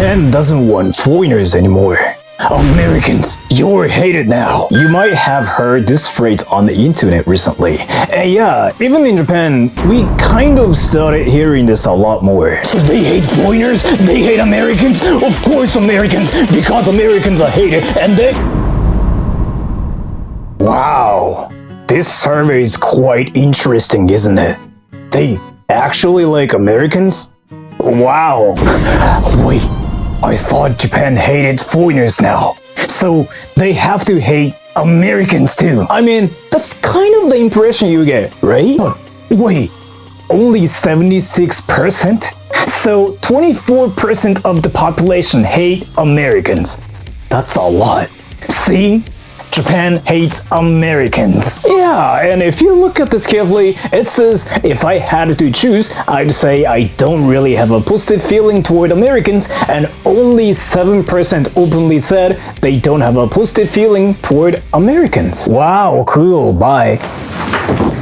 Japan doesn't want foreigners anymore. Americans, you're hated now. You might have heard this phrase on the internet recently. And yeah, even in Japan, we kind of started hearing this a lot more. So they hate foreigners? They hate Americans? Of course Americans, because Americans are hated and they... Wow, this survey is quite interesting, isn't it? They actually like Americans? Wow. Wait. I thought Japan hated foreigners now. So they have to hate Americans too. I mean, that's kind of the impression you get, right? But wait, only 76%? So 24% of the population hate Americans. That's a lot. See? Japan hates Americans. Yeah, and if you look at this carefully, it says if I had to choose, I'd say I don't really have a positive feeling toward Americans, and only 7% openly said they don't have a positive feeling toward Americans. Wow, cool, bye.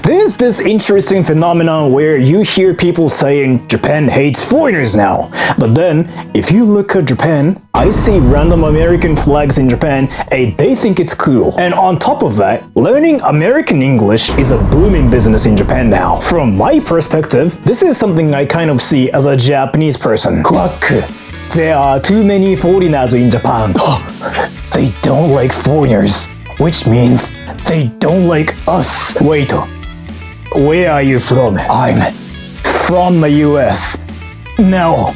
There's this interesting phenomenon where you hear people saying Japan hates foreigners now. But then, if you look at Japan, I see random American flags in Japan and they think it's cool. And on top of that, learning American English is a booming business in Japan now. From my perspective, this is something I kind of see as a Japanese person. Quack! There are too many foreigners in Japan. They don't like foreigners, which means they don't like us. Wait. Where are you from? I'm from the US. Now,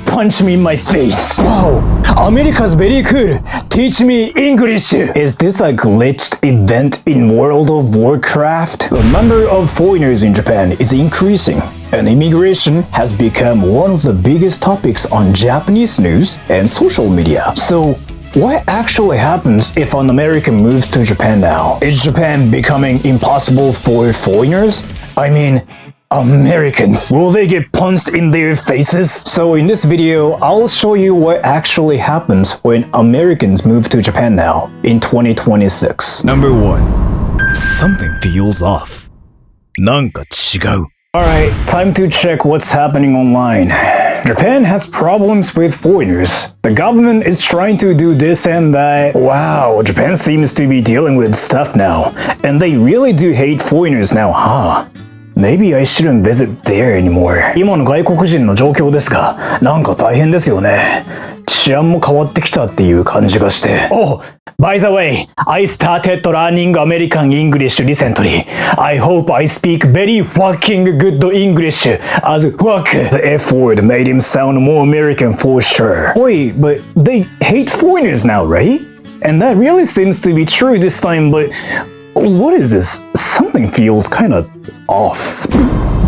punch me in my face. Wow, America's very cool. Teach me English. Is this a glitched event in World of Warcraft? The number of foreigners in Japan is increasing, and immigration has become one of the biggest topics on Japanese news and social media. So, what actually happens if an American moves to Japan now? Is Japan becoming impossible for foreigners? I mean, Americans. Will they get punched in their faces? So in this video, I'll show you what actually happens when Americans move to Japan now in 2026. Number 1. Something feels off. なんか違う. Alright, time to check what's happening online. Japan has problems with foreigners. The government is trying to do this and that. Wow, Japan seems to be dealing with stuff now. And they really do hate foreigners now, huh? Maybe I shouldn't visit there anymore. 今の外国人の状況ですが、なんか大変ですよね。治安も変わってきたっていう感じがして。Oh, by the way, I started learning American English recently. I hope I speak very fucking good English, as fuck. The F word made him sound more American for sure. Wait, but they hate foreigners now, right? And that really seems to be true this time, but what is this? Something feels kind of off.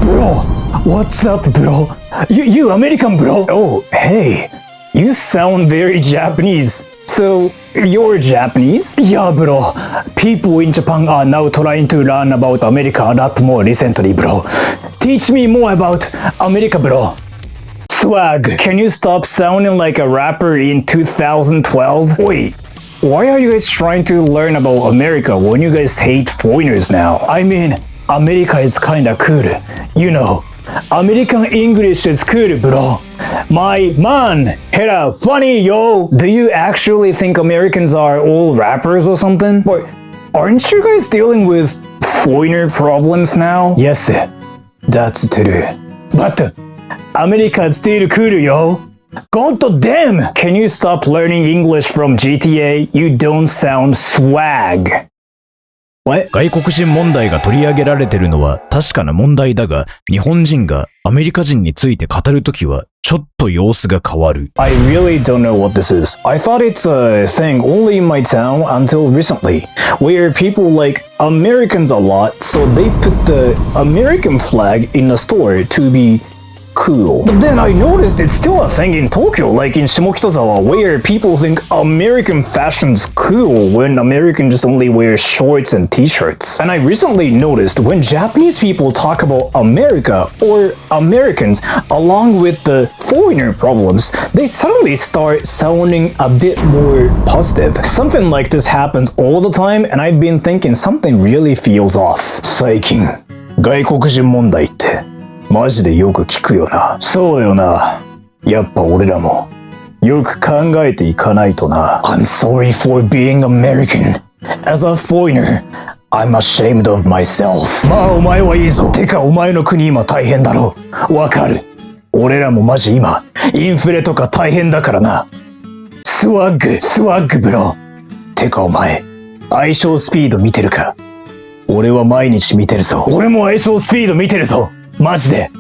Bro, what's up, bro? You American, bro? Oh, hey. You sound very Japanese. So, you're Japanese? Yeah, bro. People in Japan are now trying to learn about America a lot more recently, bro. Teach me more about America, bro. Swag. Can you stop sounding like a rapper in 2012? Wait. Why are you guys trying to learn about America when you guys hate foreigners now? I mean, America is kinda cool. You know, American English is cool, bro. My man, hella funny, yo. Do you actually think Americans are all rappers or something? But aren't you guys dealing with foreigner problems now? Yes, that's true. But America's still cool, yo. God damn! Can you stop learning English from GTA? You don't sound swag. What? 外国人問題が取り上げられてるのは確かな問題だが、日本人がアメリカ人について語るときはちょっと様子が変わる。I really don't know what this is. I thought it's a thing only in my town until recently, where people like Americans a lot, so they put the American flag in a store to be cool. But then I noticed it's still a thing in Tokyo, like in Shimokitazawa, where people think American fashion's cool when Americans just only wear shorts and t-shirts. And I recently noticed when Japanese people talk about America or Americans along with the foreigner problems, they suddenly start sounding a bit more positive. Something like this happens all the time, and I've been thinking something really feels off. 最近、外国人問題ってマジでよく聞くよな。そうよな。やっぱ俺らもよく考えていかないとな。I'm sorry for being American. As a foreigner, I'm ashamed of myself. まあお前はいいぞ。てかお前の国今大変だろ。わかる。俺らもマジ今、インフレとか大変だからな。スワッグブロ。てかお前、相性スピード見てるか？俺は毎日見てるぞ。俺も相性スピード見てるぞ。マジで。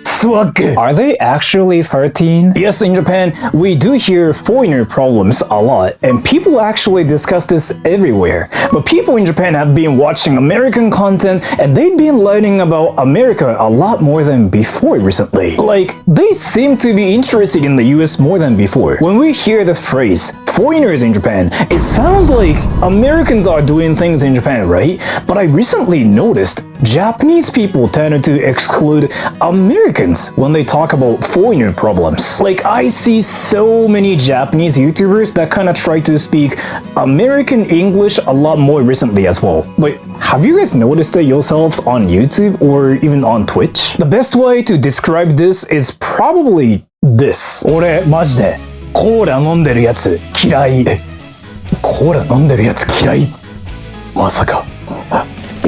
Swag. Are they actually 13? Yes, in Japan, we do hear foreigner problems a lot, and people actually discuss this everywhere. But people in Japan have been watching American content, and they've been learning about America a lot more than before recently. Like, they seem to be interested in the US more than before. When we hear the phrase, foreigners in Japan, it sounds like Americans are doing things in Japan, right? But I recently noticed Japanese people tend to exclude Americans when they talk about foreigner problems. Like, I see so many Japanese YouTubers that kind of try to speak American English a lot more recently as well. But have you guys noticed it yourselves on YouTube or even on Twitch? The best way to describe this is probably this. 俺、マジでコーラ飲んでるやつ嫌い。コーラ飲んでるやつ嫌い？まさか。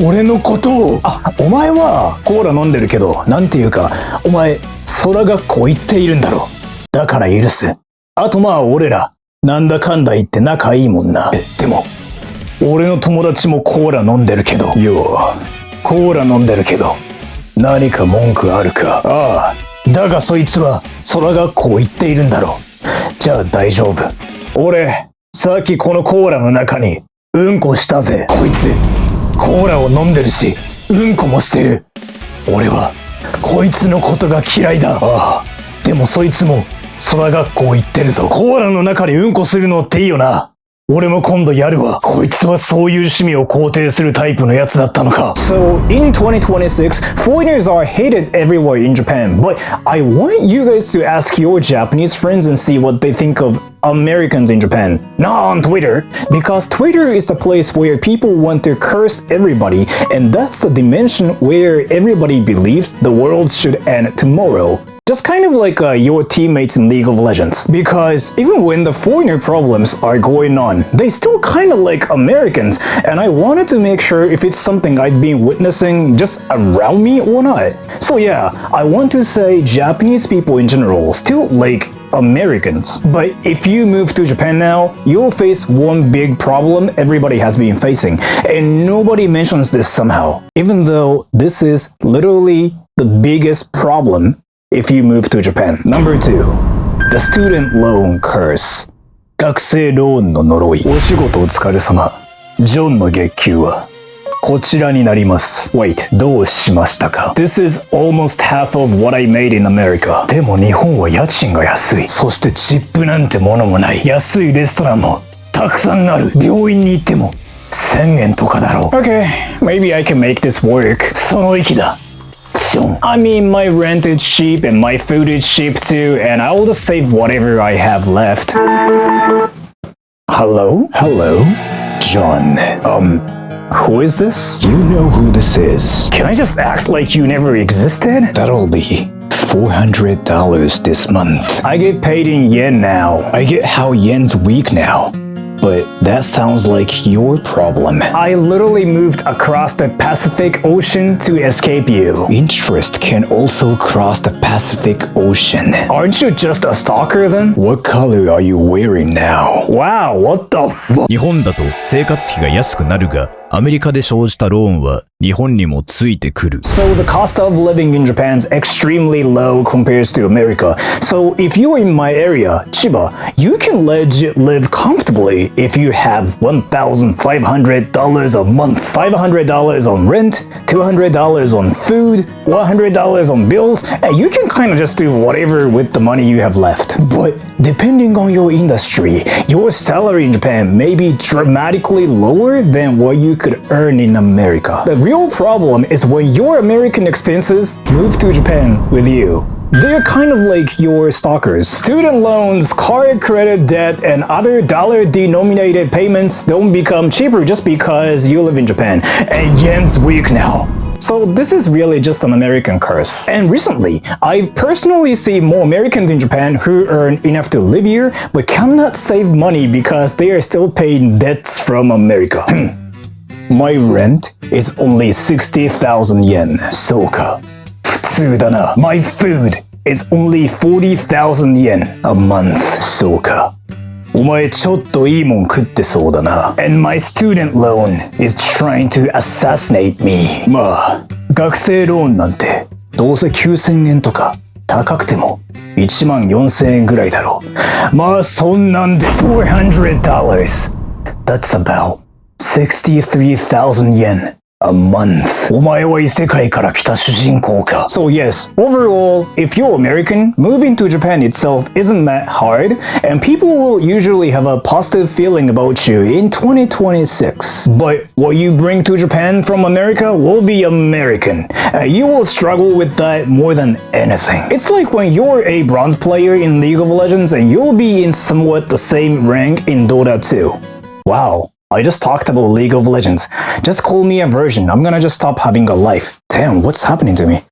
俺のことを、お前はコーラ飲んでるけど、なんていうか、お前、空学校行っているんだろ。だから許す。あとまあ俺ら、なんだかんだ言って仲いいもんな。でも、俺の友達もコーラ飲んでるけど、コーラ飲んでるけど、何か文句あるか？ああ、だがそいつは空学校行っているんだろ。じゃあ大丈夫。俺、さっきこのコーラの中に、うんこしたぜ。こいつ。コーラを飲んでるし、うんこもしてる。俺は、こいつのことが嫌いだ。ああ、でもそいつも、空学校行ってるぞ。コーラの中にうんこするのっていいよな。俺も今度やるわ。こいつはそういう趣味を肯定するタイプのやつだったのか。So, in 2026, foreigners are hated everywhere in Japan, but I want you guys to ask your Japanese friends and see what they think of Americans in Japan. Not on Twitter, because Twitter is the place where people want to curse everybody, and that's the dimension where everybody believes the world should end tomorrow. Just kind of like your teammates in League of Legends. Because even when the foreigner problems are going on, they still kind of like Americans, and I wanted to make sure if it's something I'd been witnessing just around me or not. So yeah, I want to say Japanese people in general still like Americans. But if you move to Japan now, you'll face one big problem everybody has been facing, and nobody mentions this somehow, even though this is literally the biggest problem if you move to Japan. Number 2, the student loan curse. 学生ローンの呪い。お仕事お疲れ様。ジョンの月給はこちらになります。Wait, どうしましたか？ This is almost half of what I made in America. でも日本は家賃が安い。そしてチップなんてものもない。安いレストランもたくさんある。病院に行っても1000円とかだろう。Okay, maybe I can make this work. その息だ。I mean, my rent is cheap and my food is cheap too, and I'll just save whatever I have left. Hello? Hello? John. Who is this? You know who this is. Can I just act like you never existed? That'll be $400 this month. I get paid in yen now. I get how yen's weak now. But that sounds like your problem. I literally moved across the Pacific Ocean to escape you. Interest can also cross the Pacific Ocean. Aren't you just a stalker then? What color are you wearing now? Wow, what the fuck? 日本だと生活費が安くなるが、アメリカで生じたローンは日本にもついてくる。So the cost of living in Japan is extremely low compared to America. So if you're in my area, Chiba, you can legit live comfortably if you have $1,500 a month. $500 on rent, $200 on food, $100 on bills, and you can kind of just do whatever with the money you have left. But depending on your industry, your salary in Japan may be dramatically lower than what you could earn in America. The real problem is when your American expenses move to Japan with you. They're kind of like your stalkers. Student loans, card credit debt, and other dollar-denominated payments don't become cheaper just because you live in Japan. And yen's weak now. So this is really just an American curse. And recently, I've personally seen more Americans in Japan who earn enough to live here but cannot save money because they are still paying debts from America. My rent is only 60,000 yen. そうか。普通だな。My food is only 40,000 yen a month. そうか。お前ちょっといいもん食ってそうだな。And my student loan is trying to assassinate me. まあ、学生ローンなんてどうせ9000円とか高くても1万4000円ぐらいだろう。まあそんなんで$400. That's about 63,000 yen a month. お前は異世界から来た主人公か。So yes, overall, if you're American, moving to Japan itself isn't that hard, and people will usually have a positive feeling about you in 2026. But what you bring to Japan from America will be American. You will struggle with that more than anything. It's like when you're a bronze player in League of Legends and you'll be in somewhat the same rank in Dota 2. Wow. I just talked about League of Legends. Just call me a virgin. I'm gonna just stop having a life. Damn, what's happening to me?